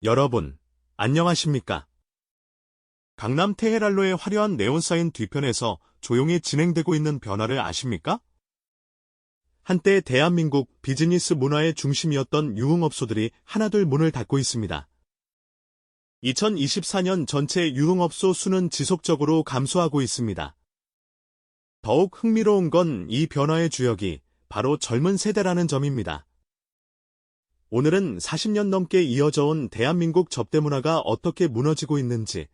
여러분, 안녕하십니까? 강남 테헤랄로의 화려한 네온사인 뒤편에서 조용히 진행되고 있는 변화를 아십니까? 한때 대한민국 비즈니스 문화의 중심이었던 유흥업소들이 하나둘 문을 닫고 있습니다. 2024년 전체 유흥업소 수는 지속적으로 감소하고 있습니다. 더욱 흥미로운 건 이 변화의 주역이 바로 젊은 세대라는 점입니다. 오늘은 40년 넘게 이어져온 대한민국 접대 문화가 어떻게 무너지고 있는지,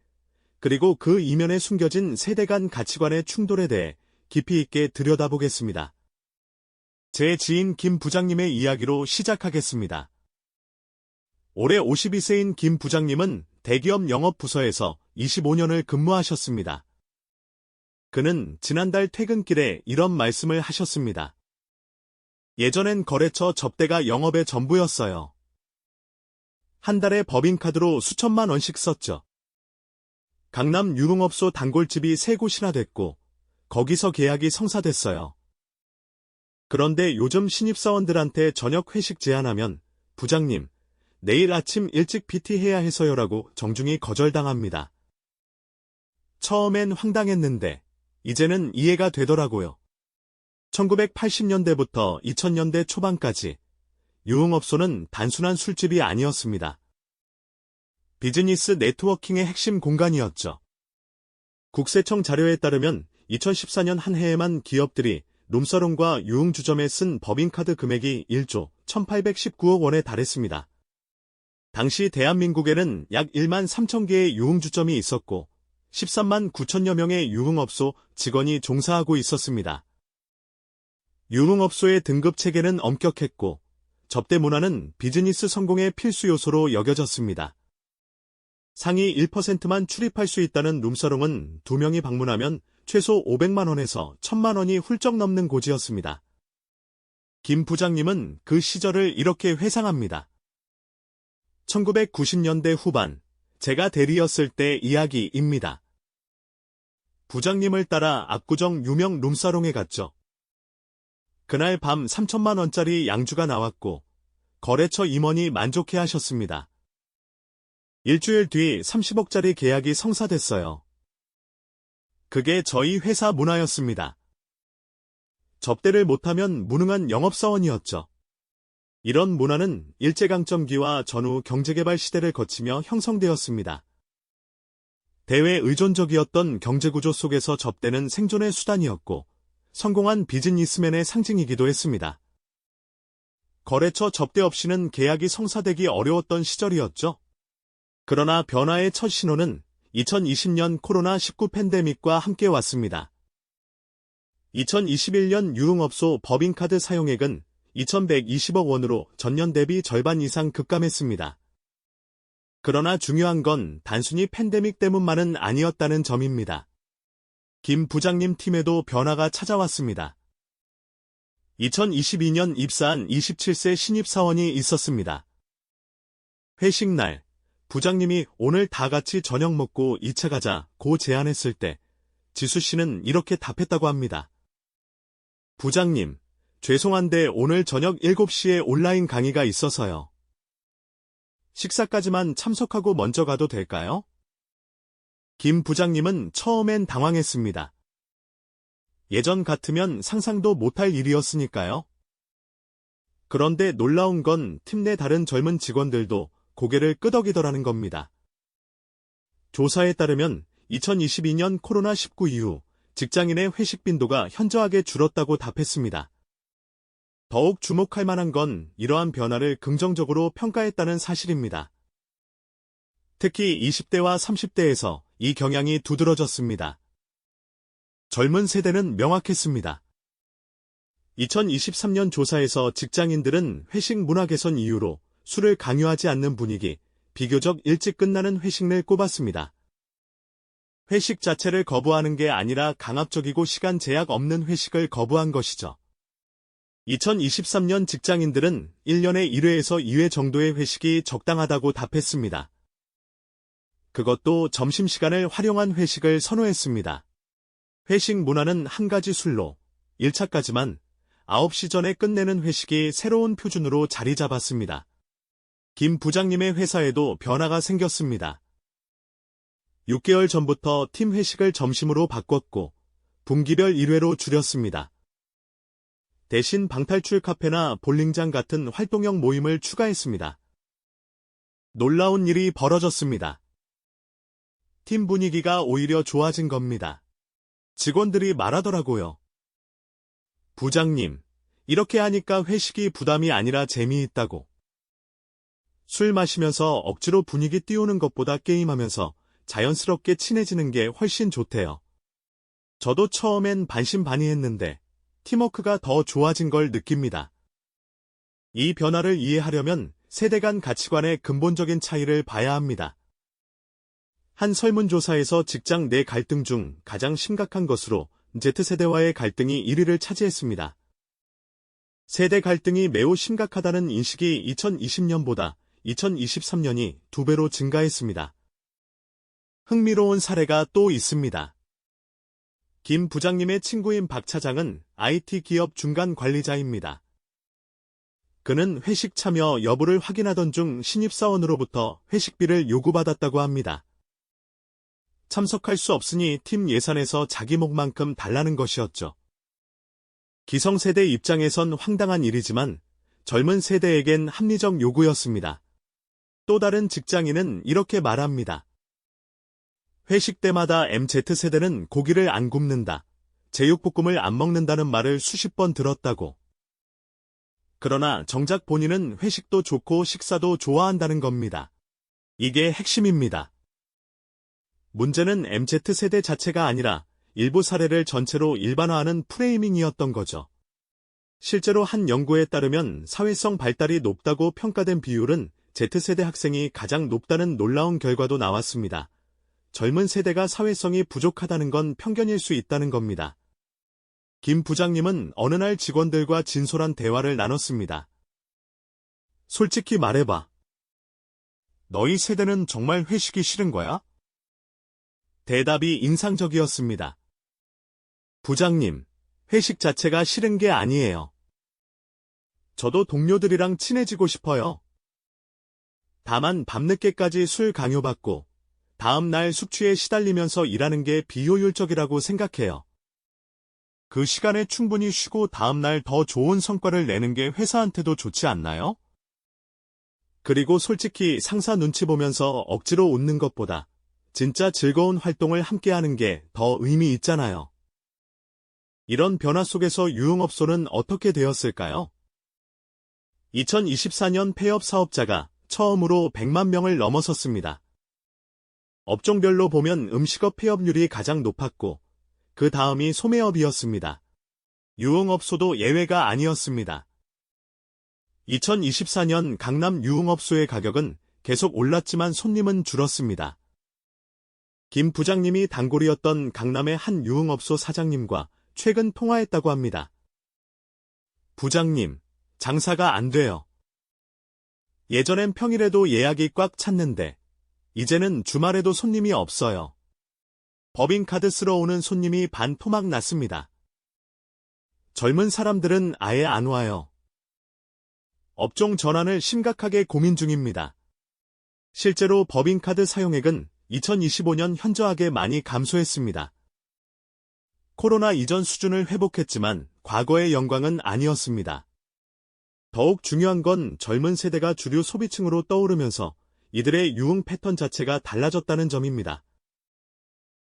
그리고 그 이면에 숨겨진 세대 간 가치관의 충돌에 대해 깊이 있게 들여다보겠습니다. 제 지인 김 부장님의 이야기로 시작하겠습니다. 올해 52세인 김 부장님은 대기업 영업부서에서 25년을 근무하셨습니다. 그는 지난달 퇴근길에 이런 말씀을 하셨습니다. 예전엔 거래처 접대가 영업의 전부였어요. 한 달에 법인카드로 수천만 원씩 썼죠. 강남 유흥업소 단골집이 3곳이나 됐고 거기서 계약이 성사됐어요. 그런데 요즘 신입사원들한테 저녁 회식 제안하면 부장님, 내일 아침 일찍 PT해야 해서요라고 정중히 거절당합니다. 처음엔 황당했는데 이제는 이해가 되더라고요. 1980년대부터 2000년대 초반까지 유흥업소는 단순한 술집이 아니었습니다. 비즈니스 네트워킹의 핵심 공간이었죠. 국세청 자료에 따르면 2014년 한 해에만 기업들이 룸사롱과 유흥주점에 쓴 법인카드 금액이 1조 1819억 원에 달했습니다. 당시 대한민국에는 약 1만 3천 개의 유흥주점이 있었고 13만 9천여 명의 유흥업소 직원이 종사하고 있었습니다. 유흥업소의 등급체계는 엄격했고 접대 문화는 비즈니스 성공의 필수 요소로 여겨졌습니다. 상위 1%만 출입할 수 있다는 룸사롱은 2명이 방문하면 최소 500만 원에서 1000만 원이 훌쩍 넘는 고지였습니다. 김 부장님은 그 시절을 이렇게 회상합니다. 1990년대 후반, 제가 대리였을 때 이야기입니다. 부장님을 따라 압구정 유명 룸사롱에 갔죠. 그날 밤 3천만 원짜리 양주가 나왔고 거래처 임원이 만족해 하셨습니다. 일주일 뒤 30억짜리 계약이 성사됐어요. 그게 저희 회사 문화였습니다. 접대를 못하면 무능한 영업사원이었죠. 이런 문화는 일제강점기와 전후 경제개발 시대를 거치며 형성되었습니다. 대외 의존적이었던 경제구조 속에서 접대는 생존의 수단이었고 성공한 비즈니스맨의 상징이기도 했습니다. 거래처 접대 없이는 계약이 성사되기 어려웠던 시절이었죠. 그러나 변화의 첫 신호는 2020년 코로나19 팬데믹과 함께 왔습니다. 2021년 유흥업소 법인카드 사용액은 2120억 원으로 전년 대비 절반 이상 급감했습니다. 그러나 중요한 건 단순히 팬데믹 때문만은 아니었다는 점입니다. 김 부장님 팀에도 변화가 찾아왔습니다. 2022년 입사한 27세 신입사원이 있었습니다. 회식날, 부장님이 오늘 다 같이 저녁 먹고 2차 가자고 제안했을 때 지수 씨는 이렇게 답했다고 합니다. 부장님, 죄송한데 오늘 저녁 7시에 온라인 강의가 있어서요. 식사까지만 참석하고 먼저 가도 될까요? 김 부장님은 처음엔 당황했습니다. 예전 같으면 상상도 못할 일이었으니까요. 그런데 놀라운 건 팀 내 다른 젊은 직원들도 고개를 끄덕이더라는 겁니다. 조사에 따르면 2022년 코로나19 이후 직장인의 회식 빈도가 현저하게 줄었다고 답했습니다. 더욱 주목할 만한 건 이러한 변화를 긍정적으로 평가했다는 사실입니다. 특히 20대와 30대에서 이 경향이 두드러졌습니다. 젊은 세대는 명확했습니다. 2023년 조사에서 직장인들은 회식 문화 개선 이유로 술을 강요하지 않는 분위기, 비교적 일찍 끝나는 회식 를 꼽았습니다. 회식 자체를 거부하는 게 아니라 강압적이고 시간 제약 없는 회식을 거부한 것이죠. 2023년 직장인들은 1년에 1회에서 2회 정도의 회식이 적당하다고 답했습니다. 그것도 점심시간을 활용한 회식을 선호했습니다. 회식 문화는 한 가지 술로 1차까지만 9시 전에 끝내는 회식이 새로운 표준으로 자리 잡았습니다. 김 부장님의 회사에도 변화가 생겼습니다. 6개월 전부터 팀 회식을 점심으로 바꿨고 분기별 1회로 줄였습니다. 대신 방탈출 카페나 볼링장 같은 활동형 모임을 추가했습니다. 놀라운 일이 벌어졌습니다. 팀 분위기가 오히려 좋아진 겁니다. 직원들이 말하더라고요. 부장님, 이렇게 하니까 회식이 부담이 아니라 재미있다고. 술 마시면서 억지로 분위기 띄우는 것보다 게임하면서 자연스럽게 친해지는 게 훨씬 좋대요. 저도 처음엔 반신반의했는데 팀워크가 더 좋아진 걸 느낍니다. 이 변화를 이해하려면 세대 간 가치관의 근본적인 차이를 봐야 합니다. 한 설문조사에서 직장 내 갈등 중 가장 심각한 것으로 Z세대와의 갈등이 1위를 차지했습니다. 세대 갈등이 매우 심각하다는 인식이 2020년보다 2023년이 2배로 증가했습니다. 흥미로운 사례가 또 있습니다. 김 부장님의 친구인 박 차장은 IT 기업 중간 관리자입니다. 그는 회식 참여 여부를 확인하던 중 신입사원으로부터 회식비를 요구받았다고 합니다. 참석할 수 없으니 팀 예산에서 자기 몫만큼 달라는 것이었죠. 기성세대 입장에선 황당한 일이지만 젊은 세대에겐 합리적 요구였습니다. 또 다른 직장인은 이렇게 말합니다. 회식 때마다 MZ세대는 고기를 안 굽는다, 제육볶음을 안 먹는다는 말을 수십 번 들었다고. 그러나 정작 본인은 회식도 좋고 식사도 좋아한다는 겁니다. 이게 핵심입니다. 문제는 MZ세대 자체가 아니라 일부 사례를 전체로 일반화하는 프레이밍이었던 거죠. 실제로 한 연구에 따르면 사회성 발달이 높다고 평가된 비율은 Z세대 학생이 가장 높다는 놀라운 결과도 나왔습니다. 젊은 세대가 사회성이 부족하다는 건 편견일 수 있다는 겁니다. 김 부장님은 어느 날 직원들과 진솔한 대화를 나눴습니다. 솔직히 말해봐. 너희 세대는 정말 회식이 싫은 거야? 대답이 인상적이었습니다. 부장님, 회식 자체가 싫은 게 아니에요. 저도 동료들이랑 친해지고 싶어요. 다만 밤늦게까지 술 강요받고 다음 날 숙취에 시달리면서 일하는 게 비효율적이라고 생각해요. 그 시간에 충분히 쉬고 다음 날 더 좋은 성과를 내는 게 회사한테도 좋지 않나요? 그리고 솔직히 상사 눈치 보면서 억지로 웃는 것보다 진짜 즐거운 활동을 함께하는 게 더 의미 있잖아요. 이런 변화 속에서 유흥업소는 어떻게 되었을까요? 2024년 폐업 사업자가 처음으로 100만 명을 넘어섰습니다. 업종별로 보면 음식업 폐업률이 가장 높았고 그 다음이 소매업이었습니다. 유흥업소도 예외가 아니었습니다. 2024년 강남 유흥업소의 가격은 계속 올랐지만 손님은 줄었습니다. 김 부장님이 단골이었던 강남의 한 유흥업소 사장님과 최근 통화했다고 합니다. 부장님, 장사가 안 돼요. 예전엔 평일에도 예약이 꽉 찼는데 이제는 주말에도 손님이 없어요. 법인카드 쓰러 오는 손님이 반토막 났습니다. 젊은 사람들은 아예 안 와요. 업종 전환을 심각하게 고민 중입니다. 실제로 법인카드 사용액은 2025년 현저하게 많이 감소했습니다. 코로나 이전 수준을 회복했지만 과거의 영광은 아니었습니다. 더욱 중요한 건 젊은 세대가 주류 소비층으로 떠오르면서 이들의 유흥 패턴 자체가 달라졌다는 점입니다.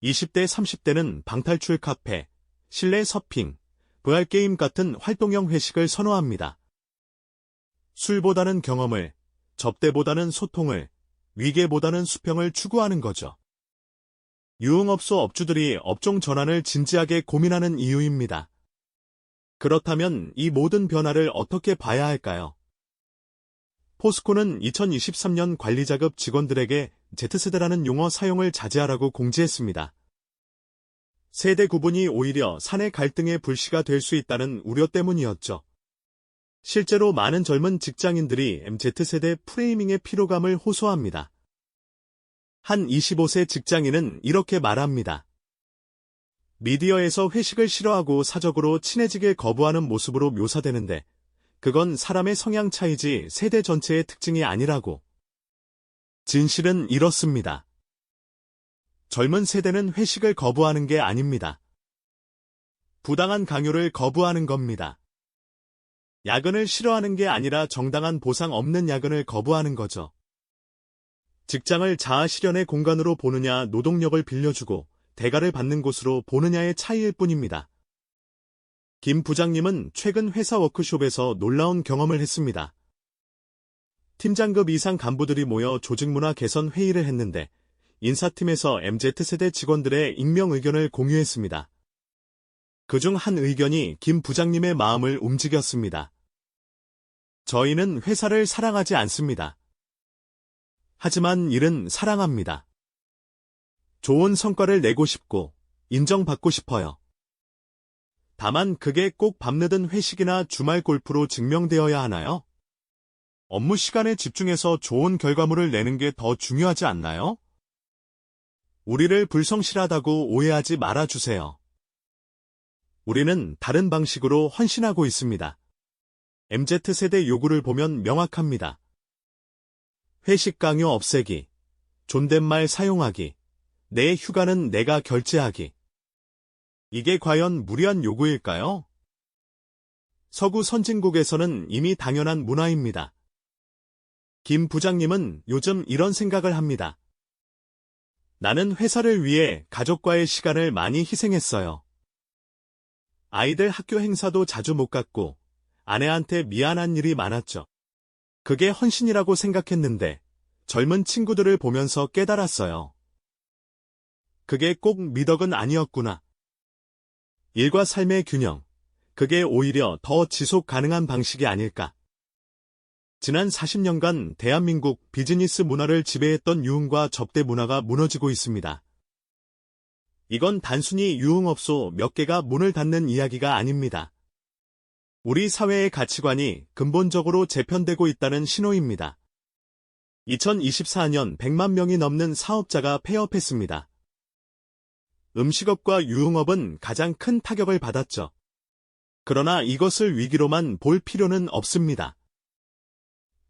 20대, 30대는 방탈출 카페, 실내 서핑, VR게임 같은 활동형 회식을 선호합니다. 술보다는 경험을, 접대보다는 소통을, 위계보다는 수평을 추구하는 거죠. 유흥업소 업주들이 업종 전환을 진지하게 고민하는 이유입니다. 그렇다면 이 모든 변화를 어떻게 봐야 할까요? 포스코는 2023년 관리자급 직원들에게 Z세대라는 용어 사용을 자제하라고 공지했습니다. 세대 구분이 오히려 사내 갈등의 불씨가 될 수 있다는 우려 때문이었죠. 실제로 많은 젊은 직장인들이 MZ세대 프레이밍의 피로감을 호소합니다. 한 25세 직장인은 이렇게 말합니다. 미디어에서 회식을 싫어하고 사적으로 친해지길 거부하는 모습으로 묘사되는데 그건 사람의 성향 차이지 세대 전체의 특징이 아니라고. 진실은 이렇습니다. 젊은 세대는 회식을 거부하는 게 아닙니다. 부당한 강요를 거부하는 겁니다. 야근을 싫어하는 게 아니라 정당한 보상 없는 야근을 거부하는 거죠. 직장을 자아 실현의 공간으로 보느냐, 노동력을 빌려주고 대가를 받는 곳으로 보느냐의 차이일 뿐입니다. 김 부장님은 최근 회사 워크숍에서 놀라운 경험을 했습니다. 팀장급 이상 간부들이 모여 조직문화 개선 회의를 했는데 인사팀에서 MZ세대 직원들의 익명 의견을 공유했습니다. 그중 한 의견이 김 부장님의 마음을 움직였습니다. 저희는 회사를 사랑하지 않습니다. 하지만 일은 사랑합니다. 좋은 성과를 내고 싶고 인정받고 싶어요. 다만 그게 꼭 밤늦은 회식이나 주말 골프로 증명되어야 하나요? 업무 시간에 집중해서 좋은 결과물을 내는 게 더 중요하지 않나요? 우리를 불성실하다고 오해하지 말아주세요. 우리는 다른 방식으로 헌신하고 있습니다. MZ세대 요구를 보면 명확합니다. 회식 강요 없애기, 존댓말 사용하기, 내 휴가는 내가 결제하기. 이게 과연 무리한 요구일까요? 서구 선진국에서는 이미 당연한 문화입니다. 김 부장님은 요즘 이런 생각을 합니다. 나는 회사를 위해 가족과의 시간을 많이 희생했어요. 아이들 학교 행사도 자주 못 갔고 아내한테 미안한 일이 많았죠. 그게 헌신이라고 생각했는데 젊은 친구들을 보면서 깨달았어요. 그게 꼭 미덕은 아니었구나. 일과 삶의 균형, 그게 오히려 더 지속 가능한 방식이 아닐까. 지난 40년간 대한민국 비즈니스 문화를 지배했던 유흥과 접대 문화가 무너지고 있습니다. 이건 단순히 유흥업소 몇 개가 문을 닫는 이야기가 아닙니다. 우리 사회의 가치관이 근본적으로 재편되고 있다는 신호입니다. 2024년 100만 명이 넘는 사업자가 폐업했습니다. 음식업과 유흥업은 가장 큰 타격을 받았죠. 그러나 이것을 위기로만 볼 필요는 없습니다.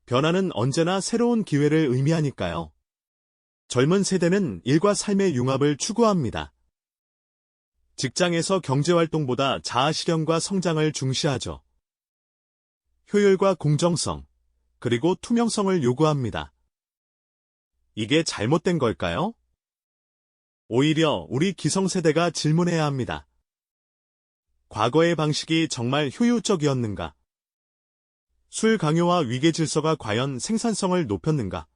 변화는 언제나 새로운 기회를 의미하니까요. 젊은 세대는 일과 삶의 융합을 추구합니다. 직장에서 경제활동보다 자아실현과 성장을 중시하죠. 효율과 공정성, 그리고 투명성을 요구합니다. 이게 잘못된 걸까요? 오히려 우리 기성세대가 질문해야 합니다. 과거의 방식이 정말 효율적이었는가? 술 강요와 위계 질서가 과연 생산성을 높였는가?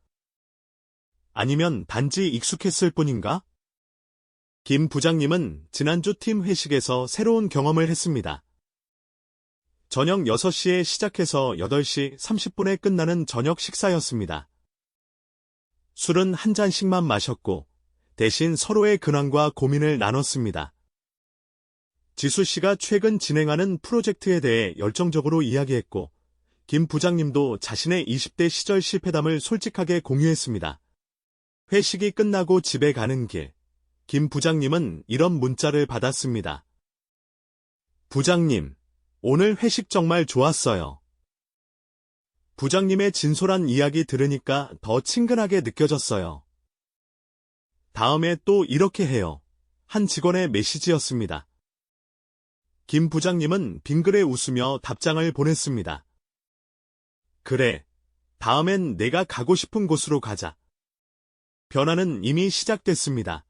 아니면 단지 익숙했을 뿐인가? 김 부장님은 지난주 팀 회식에서 새로운 경험을 했습니다. 저녁 6시에 시작해서 8시 30분에 끝나는 저녁 식사였습니다. 술은 한 잔씩만 마셨고 대신 서로의 근황과 고민을 나눴습니다. 지수 씨가 최근 진행하는 프로젝트에 대해 열정적으로 이야기했고 김 부장님도 자신의 20대 시절 실패담을 솔직하게 공유했습니다. 회식이 끝나고 집에 가는 길, 김 부장님은 이런 문자를 받았습니다. 부장님, 오늘 회식 정말 좋았어요. 부장님의 진솔한 이야기 들으니까 더 친근하게 느껴졌어요. 다음에 또 이렇게 해요. 한 직원의 메시지였습니다. 김 부장님은 빙그레 웃으며 답장을 보냈습니다. 그래, 다음엔 내가 가고 싶은 곳으로 가자. 변화는 이미 시작됐습니다.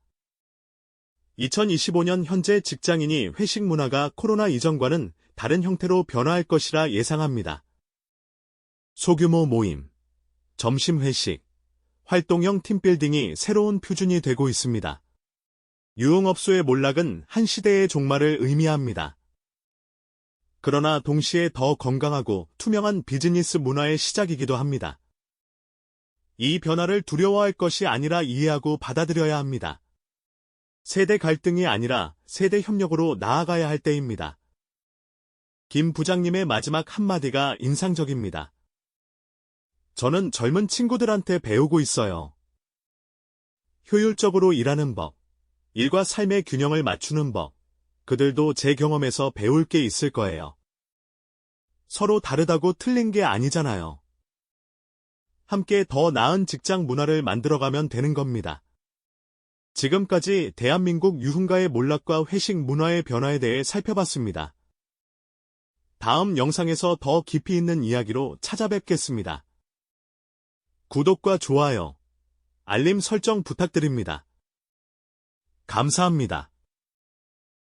2025년 현재 직장인이 회식 문화가 코로나 이전과는 다른 형태로 변화할 것이라 예상합니다. 소규모 모임, 점심 회식, 활동형 팀빌딩이 새로운 표준이 되고 있습니다. 유흥업소의 몰락은 한 시대의 종말을 의미합니다. 그러나 동시에 더 건강하고 투명한 비즈니스 문화의 시작이기도 합니다. 이 변화를 두려워할 것이 아니라 이해하고 받아들여야 합니다. 세대 갈등이 아니라 세대 협력으로 나아가야 할 때입니다. 김 부장님의 마지막 한마디가 인상적입니다. 저는 젊은 친구들한테 배우고 있어요. 효율적으로 일하는 법, 일과 삶의 균형을 맞추는 법, 그들도 제 경험에서 배울 게 있을 거예요. 서로 다르다고 틀린 게 아니잖아요. 함께 더 나은 직장 문화를 만들어가면 되는 겁니다. 지금까지 대한민국 유흥가의 몰락과 회식 문화의 변화에 대해 살펴봤습니다. 다음 영상에서 더 깊이 있는 이야기로 찾아뵙겠습니다. 구독과 좋아요, 알림 설정 부탁드립니다. 감사합니다.